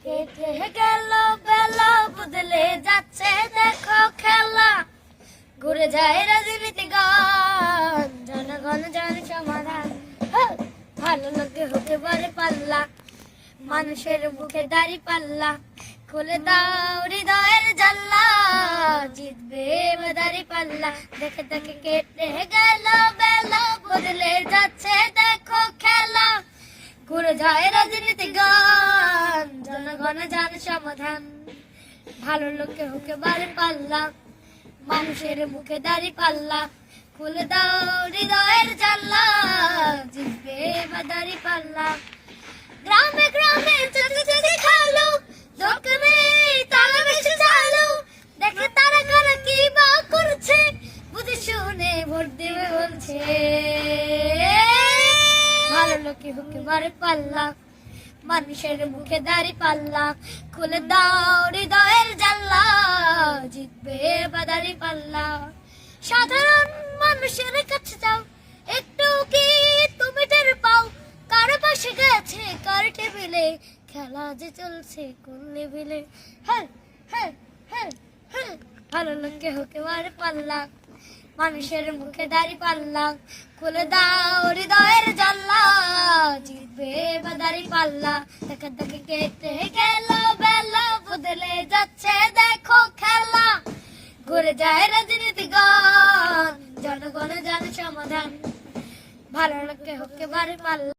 কেটে গেল বেলা বদলে যাচ্ছে দেখো খেলা ঘুরে যায় রাজনীতি গান জনগণ জানে সমাধান ভালো লোকে হতে পারে পাল্লা মানুষের মুখে দাড়ি পাল্লা খুলে দাও হৃদয়ের জানলা জিতবে দাড়ি পাল্লা দেখে দেখে কেটে গেল বেলা বদলে যাচ্ছে দেখো খেলা ঘুরে যায় রাজনীতি গান জনগণ জানে সমাধান ভালো লোকে হতে পারে পাল্লা মানুষের মুখে দাড়ি পাল্লা খুলে দাও হৃদয়ের জানলা জিতবে দাড়ি পাল্লা গ্রামে গ্রামে চলে চলে খালো দোকানে তারা বেশি চালো দেখে তারা কারা কি বা করছে বুঝে শুনে ভোট দেবে বলছে ভালো লোকে হুকে মারে পাল্লা মানুষের মুখে দাড়ি পাল্লা খুলে দাও হৃদয়ের জানলা জিতবে দাড়ি পাল্লা সাধারণ মানুষের কাছে যাও একটু কি তুমি টের পাও কার পাশে গেছে কার টেবিলে খেলা যে চলছে কোন লেভেলে হ্যাঁ হ্যাঁ হ্যাঁ হ্যাঁ ভালো লোকে হুকে মারে পাল্লা মানুষের মুখে দাড়ি পাল্লা খুলে দাও হৃদয়ের জানলা জিতবে দাড়ি পাল্লা দেখে দেখে কেটে গেল বেলা বদলে যাচ্ছে দেখো খেলা ঘুরে যায় রাজনীতি গান জনগণ জানে সমাধান ভালো লোকে হকে বাড়ি পাল্লা।